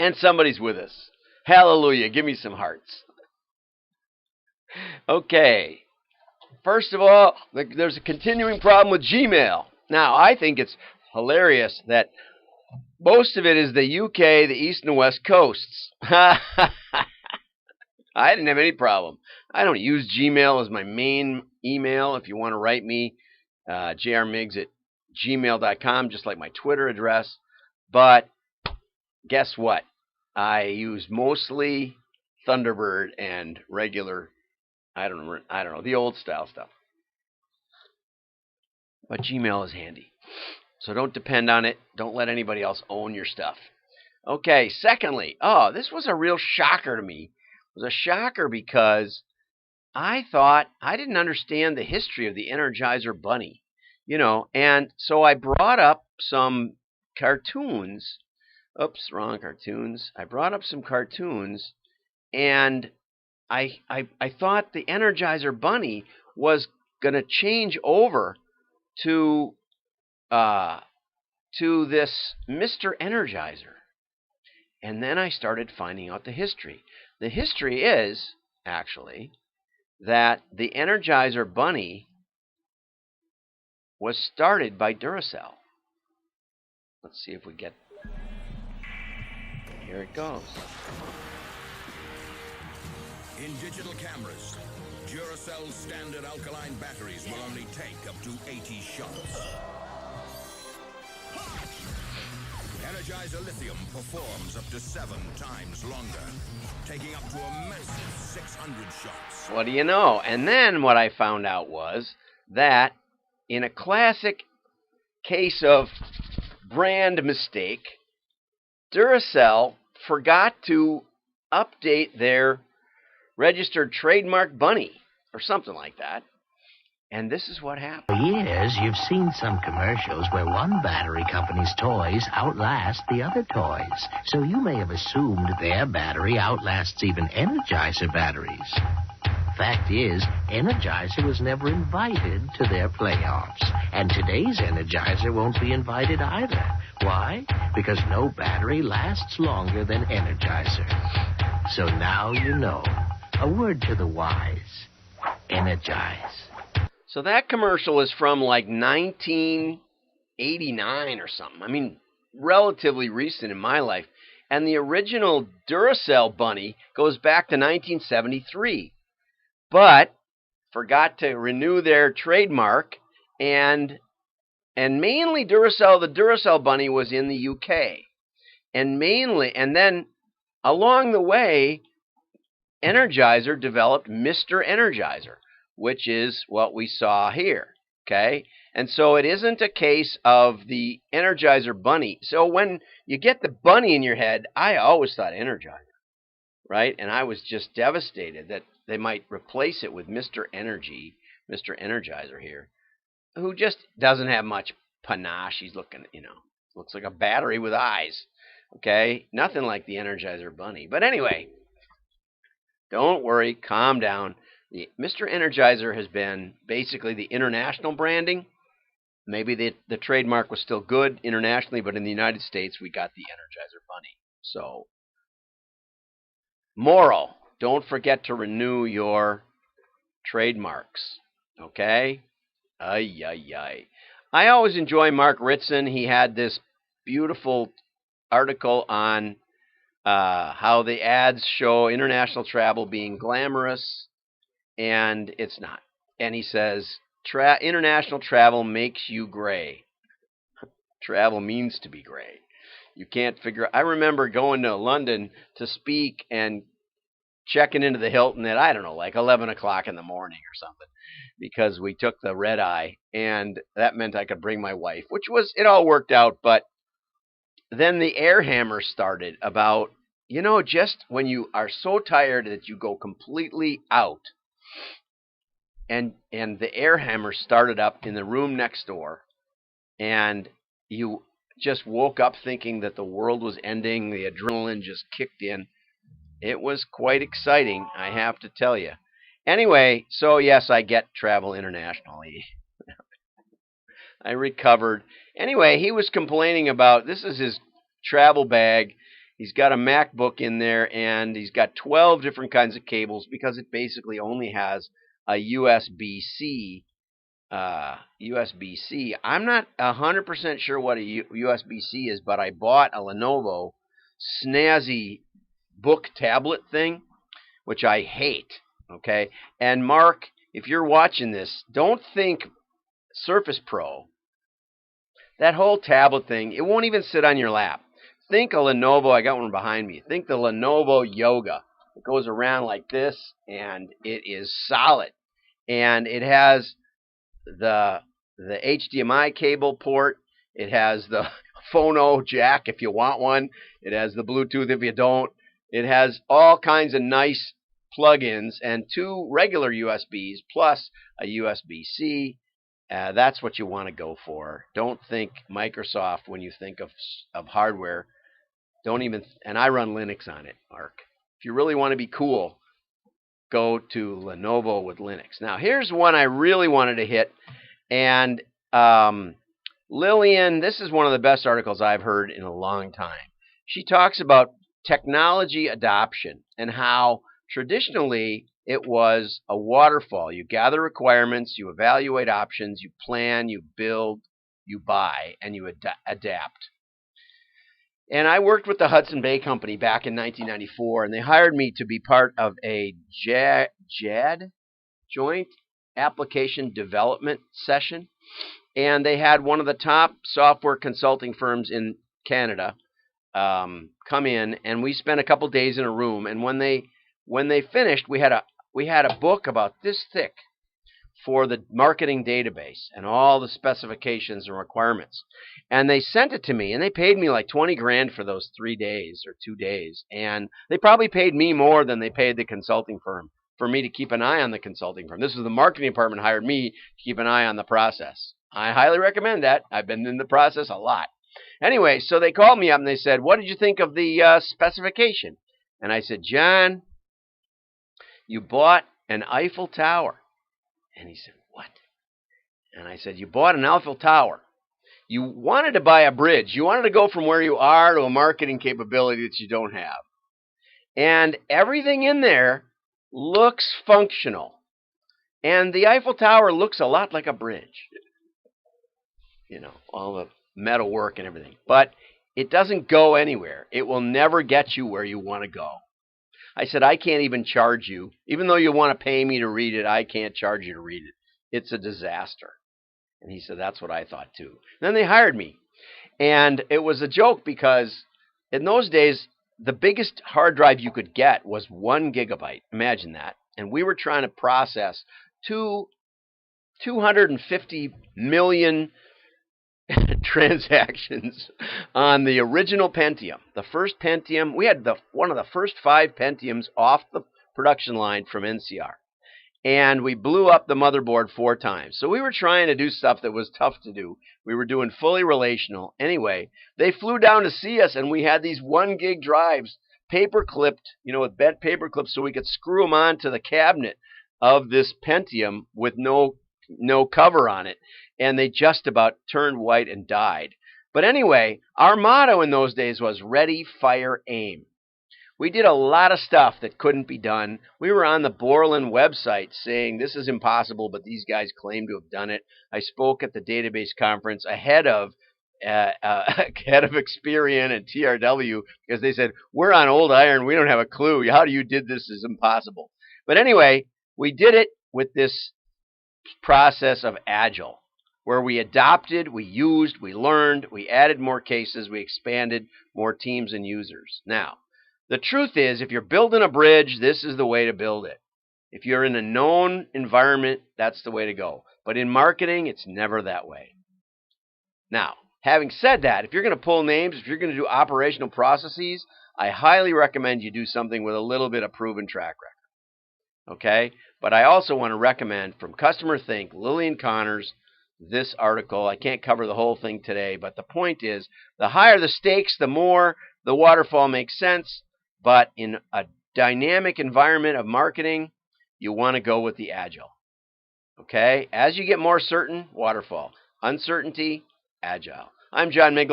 And somebody's with us. Hallelujah. Give me some hearts. Okay. First of all, there's a continuing problem with Gmail. Now, I think it's hilarious that most of it is the UK, the East and West coasts. I didn't have any problem. I don't use Gmail as my main email. If you want to write me, jrmiggs@gmail.com, just like my Twitter address. But guess what? I use mostly Thunderbird and regular, I don't know, the old style stuff. But Gmail is handy. So don't depend on it. Don't let anybody else own your stuff. Okay, secondly, this was a real shocker to me. It was a shocker because I thought I didn't understand the history of the Energizer Bunny, and so I brought up some cartoons. Oops, wrong cartoons. I brought up some cartoons, and I thought the Energizer Bunny was going to change over to this Mr. Energizer. And then I started finding out the history. The history is, actually, that the Energizer Bunny was started by Duracell. Let's see if we get... Here it goes. In digital cameras, Duracell's standard alkaline batteries will only take up to 80 shots. Energizer Lithium performs up to 7 times longer, taking up to a massive 600 shots. What do you know? And then what I found out was that in a classic case of brand mistake, Duracell forgot to update their registered trademark bunny or something like that. And this is what happened. For years, you've seen some commercials where one battery company's toys outlast the other toys. So you may have assumed their battery outlasts even Energizer batteries. Fact is, Energizer was never invited to their playoffs. And today's Energizer won't be invited either. Why? Because no battery lasts longer than Energizer. So now you know. A word to the wise. Energize. So that commercial is from like 1989 or something. I mean, relatively recent in my life. And the original Duracell bunny goes back to 1973. But forgot to renew their trademark. And mainly Duracell, the Duracell bunny was in the UK. And then along the way, Energizer developed Mr. Energizer, which is what we saw here, okay? And so it isn't a case of the Energizer Bunny. So when you get the bunny in your head, I always thought Energizer, right? And I was just devastated that they might replace it with Mr. Energy, Mr. Energizer here, who just doesn't have much panache. He's looking, looks like a battery with eyes, okay? Nothing like the Energizer Bunny. But anyway, don't worry, calm down. Mr. Energizer has been basically the international branding. Maybe the trademark was still good internationally, but in the United States, we got the Energizer Bunny. So, moral, don't forget to renew your trademarks. Okay? Ay, ay, ay. I always enjoy Mark Ritson. He had this beautiful article on how the ads show international travel being glamorous. And it's not. And he says, international travel makes you gray. Travel means to be gray. You can't figure... I remember going to London to speak and checking into the Hilton at, I don't know, like 11 o'clock in the morning or something. Because we took the red eye. And that meant I could bring my wife. It all worked out. But then the air hammer started about, just when you are so tired that you go completely out. And the air hammer started up in the room next door, and you just woke up thinking that the world was ending. The adrenaline just kicked in. It was quite exciting, I have to tell you. Anyway, so yes, I get travel internationally. I recovered. Anyway, he was complaining about, this is his travel bag. He's got a MacBook in there, and he's got 12 different kinds of cables because it basically only has a USB-C. USB-C. I'm not 100% sure what a USB-C is, but I bought a Lenovo snazzy book tablet thing, which I hate. Okay, and Mark, if you're watching this, don't think Surface Pro. That whole tablet thing, it won't even sit on your lap. Think a Lenovo. I got one behind me. Think the Lenovo Yoga. It goes around like this, and it is solid, and it has the HDMI cable port. It has the phono jack if you want one. It has the Bluetooth if you don't. It has all kinds of nice plugins and 2 regular USBs plus a USB-C. That's what you want to go for. Don't think Microsoft when you think of hardware. Don't even, and I run Linux on it, Mark. If you really want to be cool, go to Lenovo with Linux. Now, here's one I really wanted to hit. And Lillian, this is one of the best articles I've heard in a long time. She talks about technology adoption and how traditionally it was a waterfall. You gather requirements, you evaluate options, you plan, you build, you buy, and you adapt. And I worked with the Hudson Bay Company back in 1994, and they hired me to be part of a JAD, Joint Application Development session. And they had one of the top software consulting firms in Canada come in, and we spent a couple days in a room. And when they finished, we had a book about this thick for the marketing database and all the specifications and requirements. And they sent it to me, and they paid me like 20 grand for those 3 days or 2 days. And they probably paid me more than they paid the consulting firm for me to keep an eye on the consulting firm. This was the marketing department hired me to keep an eye on the process. I highly recommend that. I've been in the process a lot. Anyway, so they called me up and they said, "What did you think of the specification?" And I said, "John, you bought an Eiffel Tower." And he said, "What?" And I said, "You bought an Eiffel Tower. You wanted to buy a bridge. You wanted to go from where you are to a marketing capability that you don't have. And everything in there looks functional. And the Eiffel Tower looks a lot like a bridge. You know, all the metal work and everything. But it doesn't go anywhere. It will never get you where you want to go." I said, "I can't even charge you. Even though you want to pay me to read it, I can't charge you to read it. It's a disaster." And he said, "That's what I thought too." And then they hired me. And it was a joke because in those days, the biggest hard drive you could get was 1 gigabyte. Imagine that. And we were trying to process 250 million transactions on the original Pentium. The first Pentium, we had one of the first 5 Pentiums off the production line from NCR. And we blew up the motherboard 4 times. So we were trying to do stuff that was tough to do. We were doing fully relational. Anyway, they flew down to see us, and we had these 1 gig drives paper clipped, with bent paper clips so we could screw them onto the cabinet of this Pentium with no cover on it. And they just about turned white and died. But anyway, our motto in those days was ready, fire, aim. We did a lot of stuff that couldn't be done. We were on the Borland website saying this is impossible, but these guys claim to have done it. I spoke at the database conference ahead of Experian and TRW because they said, "We're on old iron. We don't have a clue. How you did this is impossible." But anyway, we did it with this process of Agile, where we adopted, we used, we learned, we added more cases, we expanded more teams and users. Now, the truth is, if you're building a bridge, this is the way to build it. If you're in a known environment, that's the way to go. But in marketing, it's never that way. Now, having said that, if you're going to pull names, if you're going to do operational processes, I highly recommend you do something with a little bit of proven track record. Okay? But I also want to recommend from Customer Think, Lillian Connors, this article. I can't cover the whole thing today, but the point is, the higher the stakes, the more the waterfall makes sense. But in a dynamic environment of marketing, you want to go with the Agile. Okay? As you get more certain, waterfall. Uncertainty, Agile. I'm John Miglaw.